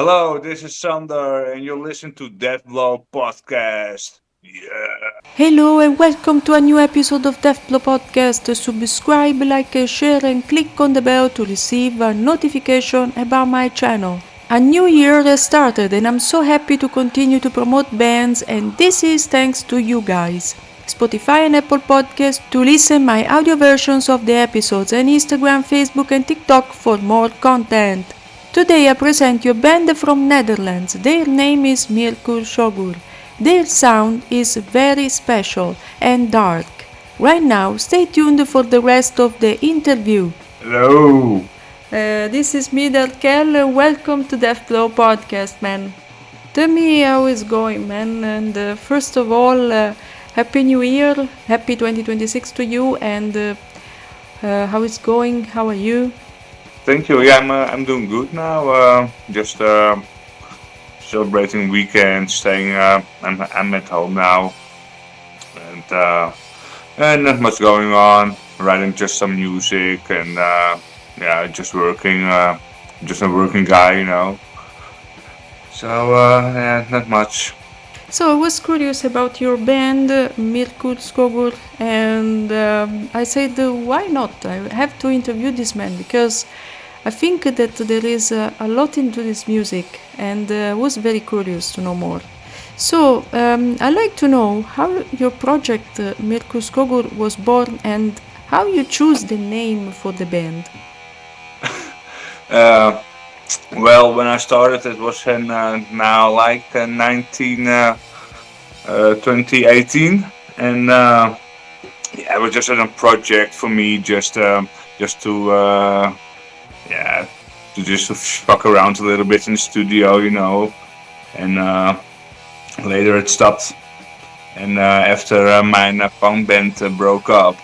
Hello, this is Sander, and you're listening to Death Blow Podcast. Yeah. Hello and welcome to a new episode of Deathblow Podcast. Subscribe, like, share and click on the bell to receive a notification about my channel. A new year has started and I'm so happy to continue to promote bands, and this is thanks to you guys. Spotify and Apple Podcasts to listen my audio versions of the episodes, and Instagram, Facebook and TikTok for more content. Today I present you a band from Netherlands. Their name is Myrkur Skògur. Their sound is very special and dark. Right now, stay tuned for the rest of the interview. Hello. This is me, Darkel. Welcome to Deathblow Podcast, man. Tell me how it's going, man. And first of all, Happy New Year, Happy 2026 to you. And how it's going? How are you? Thank you. Yeah, I'm doing good now. Just celebrating weekend, staying. I'm at home now, and not much going on. Writing just some music and yeah, just working. Just a working guy. So yeah, not much. So I was curious about your band, Myrkur Skògur, and I said, why not? I have to interview this man because I think that there is a lot into this music, and I was very curious to know more. So I'd like to know how your project, Myrkur Skògur, was born and how you choose the name for the band. Uh, well, when I started, it was in now like 2018, and yeah, it was just a project for me, just to yeah, to fuck around a little bit in the studio, and later it stopped. And after my punk band broke up,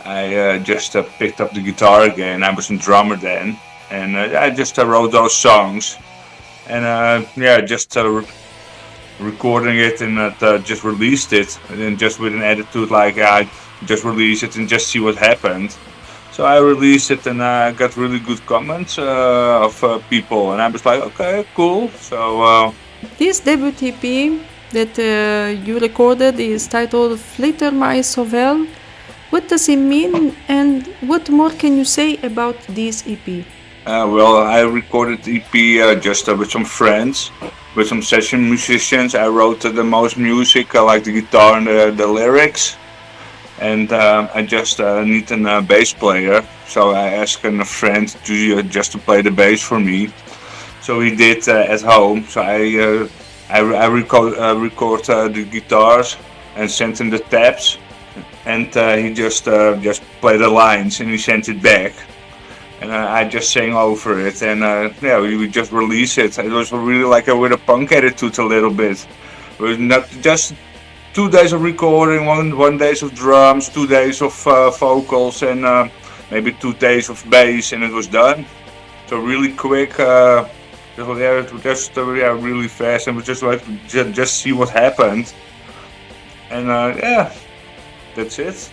I just picked up the guitar again. I was a drummer then, and I just wrote those songs, and yeah, just recording it and just released it, and then just with an attitude like I just release it and just see what happened. So I released it and I got really good comments of people, and I was like, okay, cool. So This debut EP that you recorded is titled Flittermice Ov Hell. What does it mean, and what more can you say about this EP? well, I recorded the EP just with some friends, with some session musicians. I wrote the most music, like the guitar and the lyrics. And I just need a bass player, so I asked a friend to just to play the bass for me. So he did at home. So I record the guitars and sent him the tabs, and he just played the lines and he sent it back, and I just sang over it, and yeah, we just released it. It was really like with a punk attitude a little bit. It was not just 2 days of recording, one days of drums, 2 days of vocals, and maybe 2 days of bass, and it was done. So really quick. It was just yeah, really fast, and we just like just see what happened, and yeah, that's it.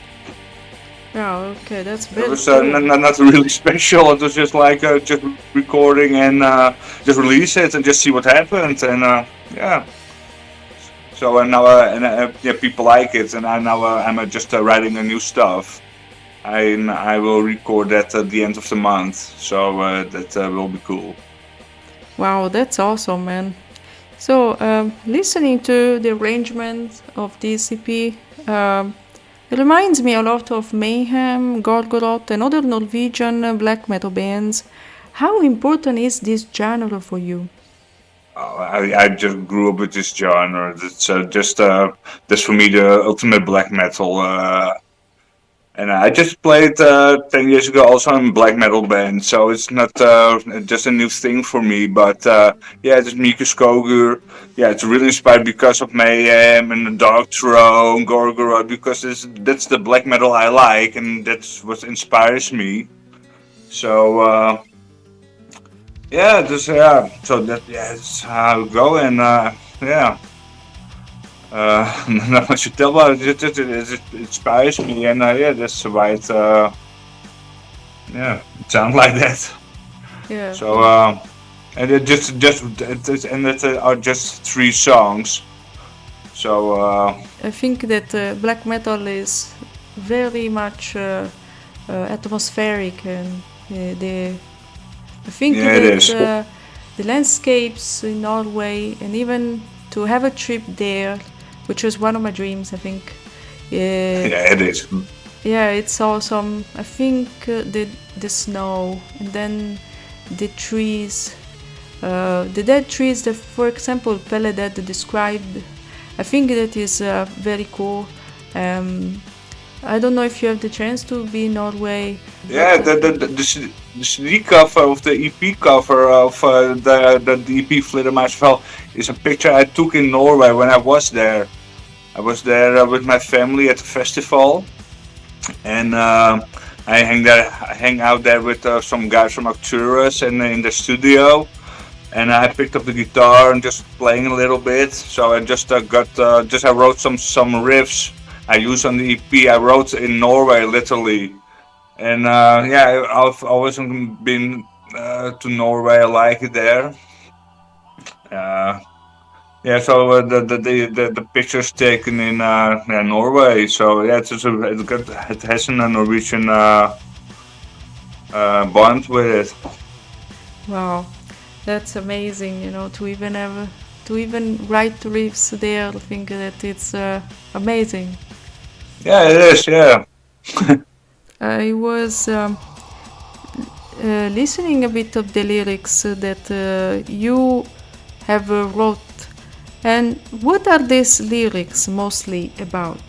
Oh, okay, that's It very was cool. not really special. It was just like just recording and just release it and just see what happened, and yeah. So now yeah, people like it, and I'm just writing a new stuff. I will record that at the end of the month, so that will be cool. Wow, that's awesome, man. So, listening to the arrangement of this EP, it reminds me a lot of Mayhem, Gorgoroth, and other Norwegian black metal bands. How important is this genre for you? I just grew up with this genre. It's that's for me the ultimate black metal. And I just played 10 years ago also in a black metal band, so it's not just a new thing for me. But yeah, this Myrkur Skògur, yeah, it's really inspired because of Mayhem and the Darkthrone, Gorgoroth, because that's the black metal I like, and that's what inspires me. So yeah, so that's how it go, and yeah. Not much to tell about it. It inspires me, and yeah, that's why yeah, it sounds like that. Yeah. So and it are just 3 songs. So I think that black metal is very much atmospheric, and the I think yeah, it that is. the landscapes in Norway, and even to have a trip there, which was one of my dreams, I think. Yeah, it is. Yeah, it's awesome. I think the snow, and then the trees, the dead trees that, for example, Pelle Dead described. I think that is very cool. I don't know if you have the chance to be in Norway. Yeah, the CD cover of the EP cover of the EP Flittermice Ov Hell is a picture I took in Norway when I was there. I was there with my family at the festival, and I hang out there with some guys from Arcturus and in the studio. And I picked up the guitar and just playing a little bit. So I just I wrote some riffs I used on the EP. I wrote in Norway literally, and yeah, I've always been to Norway. I like it there. Uh, yeah, so the pictures taken in yeah, Norway. So yeah, it has a Norwegian bond with it. Wow, that's amazing, to even write riffs there. I think that it's amazing. Yeah, it is. Yeah. I was listening a bit of the lyrics that you have wrote, and what are these lyrics mostly about?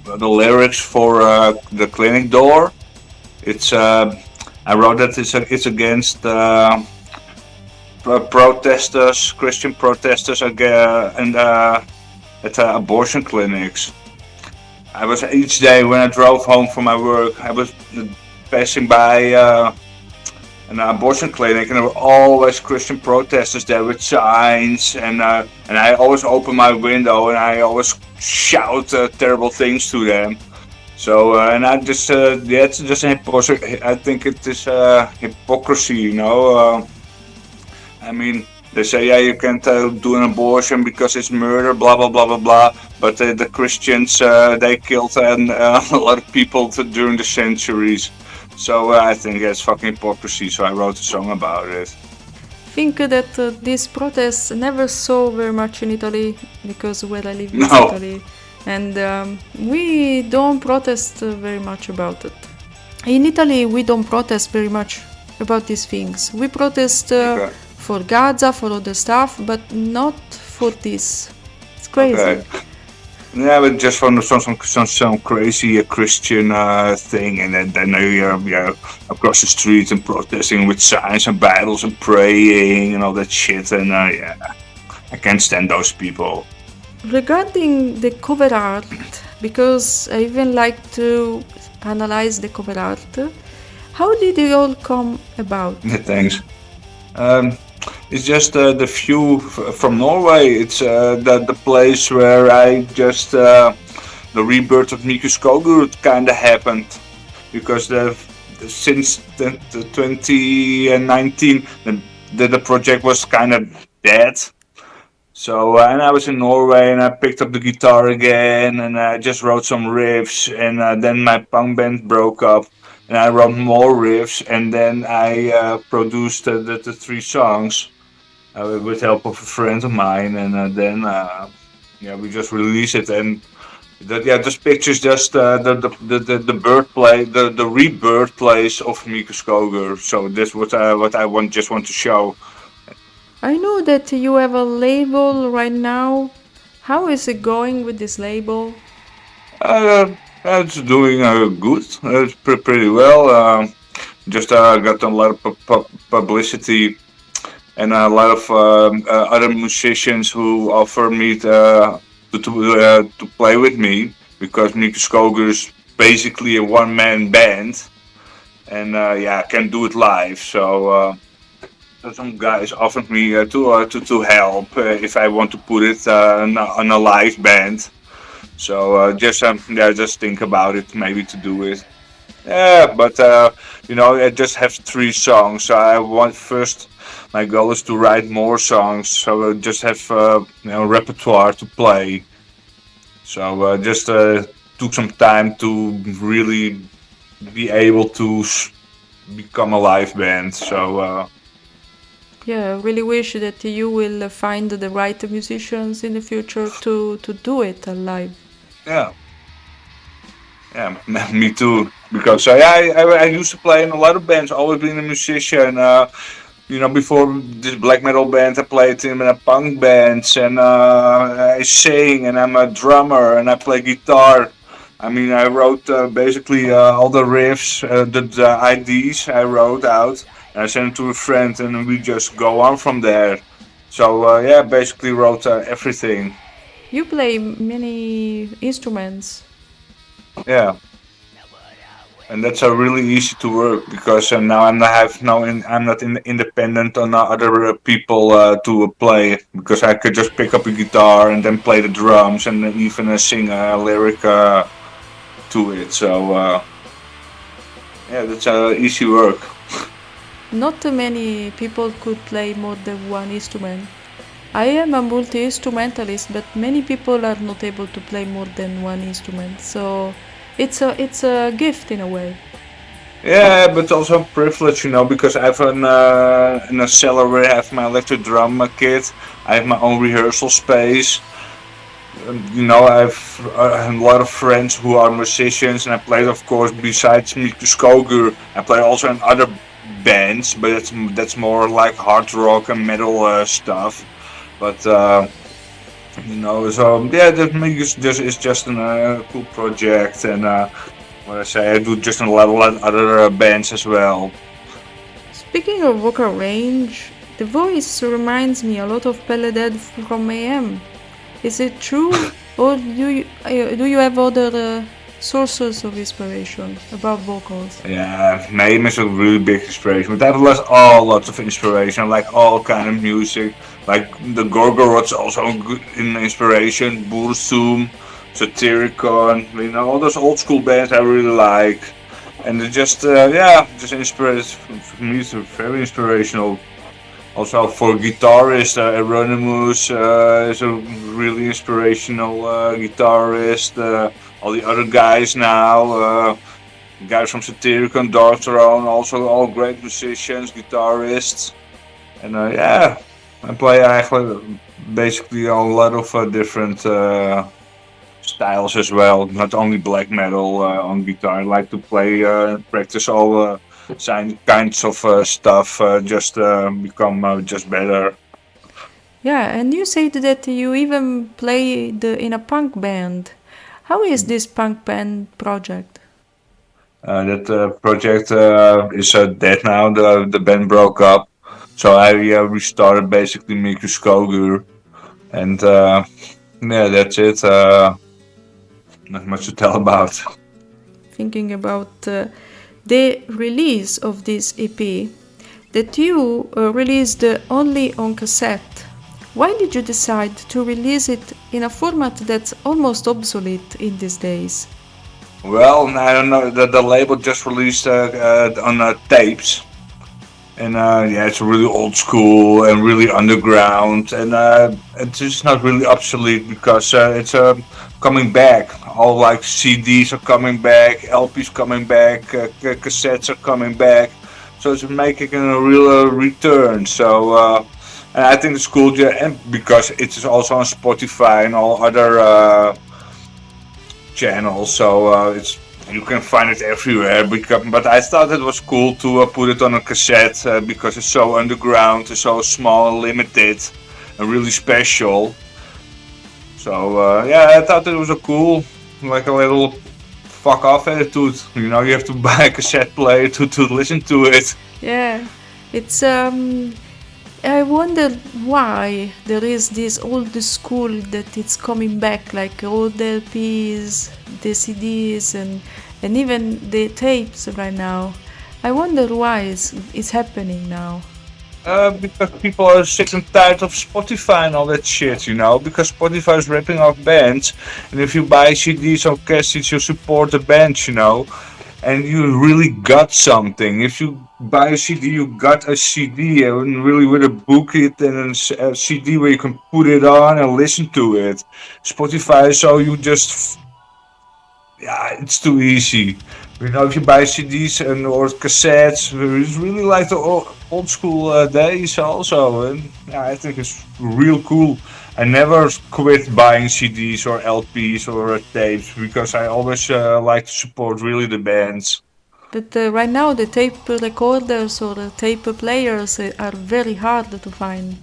The lyrics for the clinic door. It's I wrote that it's against protesters, Christian protesters, and at abortion clinics. I was each day when I drove home from my work, I was passing by an abortion clinic, and there were always Christian protesters there with signs, and I always open my window and I always shout terrible things to them. So and I just yeah, it's just hypocrisy. I think it is hypocrisy, I mean, they say, yeah, you can't do an abortion because it's murder, blah blah blah blah blah. But the Christians, they killed a lot of people during the centuries. So I think it's fucking hypocrisy. So I wrote a song about it. I think that these protests never saw very much in Italy, because where I live is No. Italy, and we don't protest very much about it. In Italy, we don't protest very much about these things. We protest for Gaza, for other stuff, but not for this. It's crazy. Okay. Yeah, but just from some crazy Christian thing, and then you're across the streets and protesting with signs and Bibles and praying and all that shit, and yeah, I can't stand those people. Regarding the cover art, because I even like to analyze the cover art, how did it all come about? Yeah, thanks. It's just the view from Norway. It's the place where I just the rebirth of Myrkur Skògur kind of happened, because since the 2019 the project was kind of dead. So and I was in Norway and I picked up the guitar again and I just wrote some riffs, and then my punk band broke up. And I wrote more riffs, and then I produced the 3 songs with help of a friend of mine, and then yeah, we just released it. And this picture's just the birthplace, the rebirth place of Myrkur Skògur. So that's what I want to show. I know that you have a label right now. How is it going with this label? It's doing good. It's pretty well. Just got a lot of publicity, and a lot of other musicians who offer me to play with me, because Myrkur Skògur is basically a one-man band, and yeah, I can do it live. So some guys offered me to help if I want to put it on a live band. So just think about it, maybe to do it. Yeah, but I just have 3 songs. So I want first my goal is to write more songs, so I just have repertoire to play. So just took some time to really be able to become a live band. So Yeah, I really wish that you will find the right musicians in the future to do it live. yeah, yeah, me too. Because I used to play in a lot of bands, always been a musician. Before this black metal band, I played in a punk bands, and I sing, and I'm a drummer, and I play guitar. I mean, I wrote basically all the riffs, the IDs I wrote out, and I sent it to a friend, and we just go on from there. So basically wrote everything. You play many instruments. Yeah. And that's really easy to work because now I'm not independent on other people to play because I could just pick up a guitar and then play the drums and then even sing a lyric to it. So that's easy work. Not many people could play more than one instrument. I am a multi-instrumentalist, but many people are not able to play more than one instrument. So it's a gift in a way. Yeah, but also a privilege, because I have in a cellar where I have my electric drum kit. I have my own rehearsal space. I have a lot of friends who are musicians, and I play, of course, besides Myrkur Skògur, I play also in other bands, but that's more like hard rock and metal stuff. But so that is just a cool project, and what I say, I do just a lot of other bands as well. Speaking of vocal range, the voice reminds me a lot of Dead from Mayhem. Is it true, or do you have other sources of inspiration about vocals? Yeah, Mayhem is a really big inspiration, but I have lots of inspiration, like all kind of music, like the Gorgoroth's also good in inspiration, Bursum, Satyricon, all those old school bands I really like, and it just inspires. For me, it's very inspirational. Also for guitarist, Euronymous is a really inspirational guitarist. All the other guys now, guys from Satyricon, Darkthrone, also all great musicians, guitarists, and I play actually basically a lot of different styles as well. Not only black metal on guitar. I like to play, practice all kinds of stuff. Just become just better. Yeah, and you said that you even played in a punk band. How is this punk band project? That project is dead now. The band broke up, so I restarted basically Myrkur Skògur, and that's it. Not much to tell about. Thinking about the release of this EP that you released only on cassette. Why did you decide to release it in a format that's almost obsolete in these days? Well, I don't know. The label just released on tapes, and it's really old school and really underground, and it's just not really obsolete because it's coming back. All like CDs are coming back, LPs coming back, cassettes are coming back, so it's making a real return. So. And I think it's cool, and because it's also on Spotify and all other channels, so you can find it everywhere. But I thought it was cool to put it on a cassette because it's so underground, it's so small and limited, and really special. So I thought it was a cool, like a little fuck off attitude. You have to buy a cassette player to listen to it. Yeah, it's I wonder why there is this old school that it's coming back, like old LPs, the CDs, and even the tapes right now. I wonder why it's happening now. Because people are sick and tired of Spotify and all that shit, because Spotify is ripping off bands, and if you buy CDs or cassettes, you support the bands, and you really got something. If you buy a CD, you got a CD, and really with a book it and a CD where you can put it on and listen to it. Spotify, so you just yeah, it's too easy. You know, if you buy CDs and or cassettes, it's really like the old school days also, and yeah, I think it's real cool. I never quit buying CDs or LPs or tapes because I always like to support really the bands. But right now, the tape recorders or the tape players are very hard to find.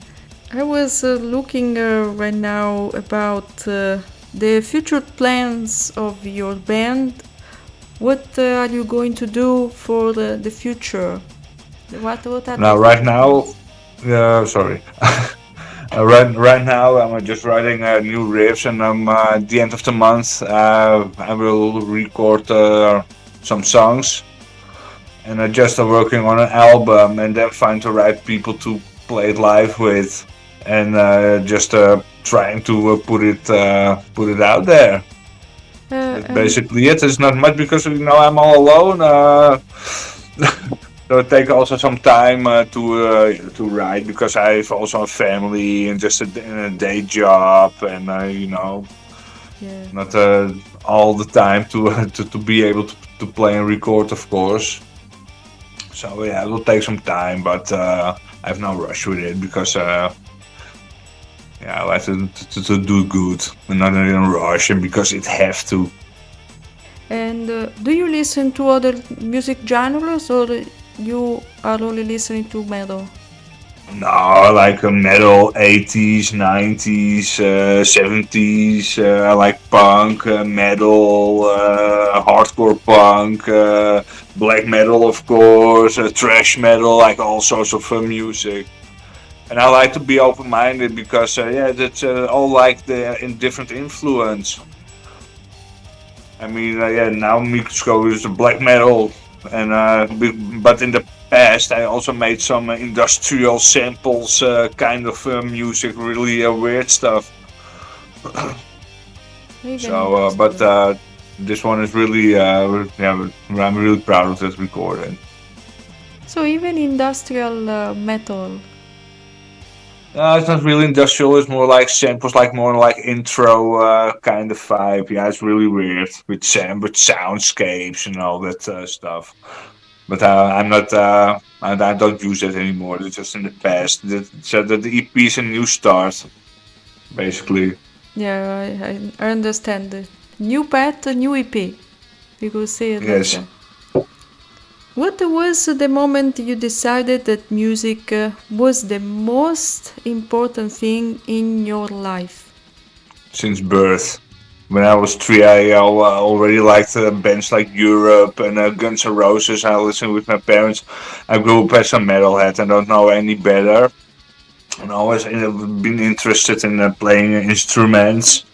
I was looking right now about the future plans of your band. What are you going to do for the future? What are Now, the right future now, plans? sorry. Right now, I'm just writing new riffs, and at the end of the month, I will record some songs, and I just working on an album, and then find the right people to play it live with, and just trying to put it out there. That's And basically it. It's not much because I'm all alone. So it takes also some time to write because I have also a family and just a day job, and yeah. not all the time to be able to play and record, of course. So yeah, it will take some time, but I have no rush with it because yeah, I like to do good and not in a rush, and because it have to. And do you listen to other music genres or you are only listening to metal? No, like metal, 80s, 90s, 70s. I like punk, metal, hardcore punk, black metal, of course, thrash metal, like all sorts of music. And I like to be open-minded because, yeah, that's all like the in different influence. I mean, yeah, now Myrkur Skògur is black metal, and but in the past I also made some industrial samples, kind of music, really weird stuff. Even So, but industrial. this one is really, yeah, I'm really proud of this recording. So even industrial metal. It's not really industrial. It's more like samples, like more like intro kind of vibe. Yeah, it's really weird with soundscapes and all that stuff. But I'm not. I don't use that anymore. It's just in the past. So that the EP is a new start, basically. Yeah, I understand. New path, new EP. We could say it like Yes. that. What was the moment you decided that music was the most important thing in your life? Since birth. When I was 3, I already liked bands like Europe and Guns N' Roses. I listened with my parents. I grew up as a metalhead. I don't know any better. And I always been interested in playing instruments.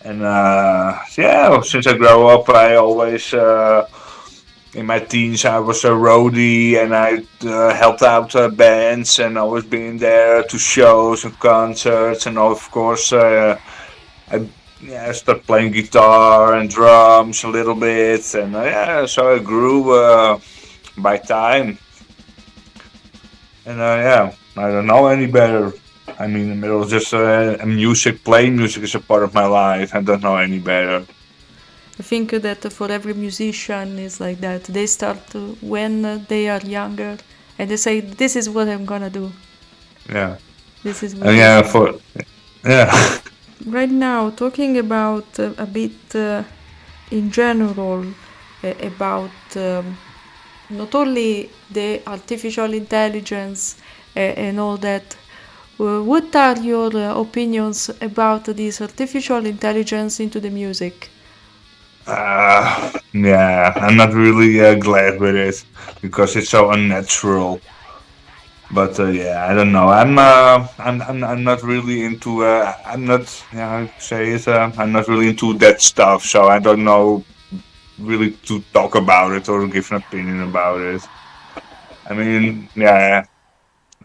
And yeah, since I grew up, I always in my teens I was a roadie, and I helped out bands, and always been there to shows and concerts, and of course I yeah, I started playing guitar and drums a little bit, and yeah, so I grew by time, and yeah, I don't know any better. I mean, it was just music. Playing music is a part of my life. I don't know any better. I think that for every musician is like that. They start when they are younger and they say, "This is what I'm gonna do. Yeah, This is what and I'm yeah, gonna do." for yeah, Right now, talking about a bit in general about not only the artificial intelligence and all that. What are your opinions about this artificial intelligence into the music? yeah. I'm not really glad with it because it's so unnatural. But yeah, I don't know. I'm not really into. I'm not. Yeah, how to say it. I'm not really into that stuff. So I don't know really to talk about it or give an opinion about it. I mean, yeah,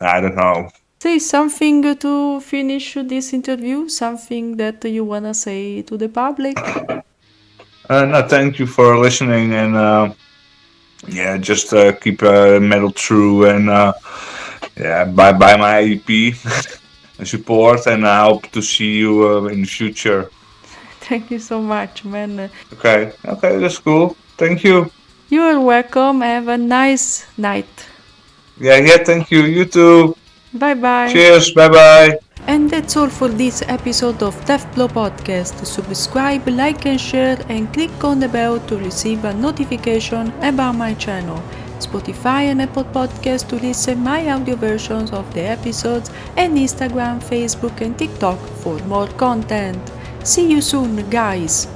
I don't know. Say something to finish this interview, something that you wanna say to the public. No, thank you for listening, and Yeah, just keep metal true and yeah, buy my EP and support, and I hope to see you in the future. Thank you so much, man. Okay, that's cool. Thank you. You are welcome. Have a nice night. Yeah, thank you. You too. Bye bye. Cheers. Bye bye. And that's all for this episode of Deathblow Podcast. Subscribe, like and share, and click on the bell to receive a notification about my channel. Spotify and Apple Podcasts to listen my audio versions of the episodes, and Instagram, Facebook and TikTok for more content. See you soon, guys!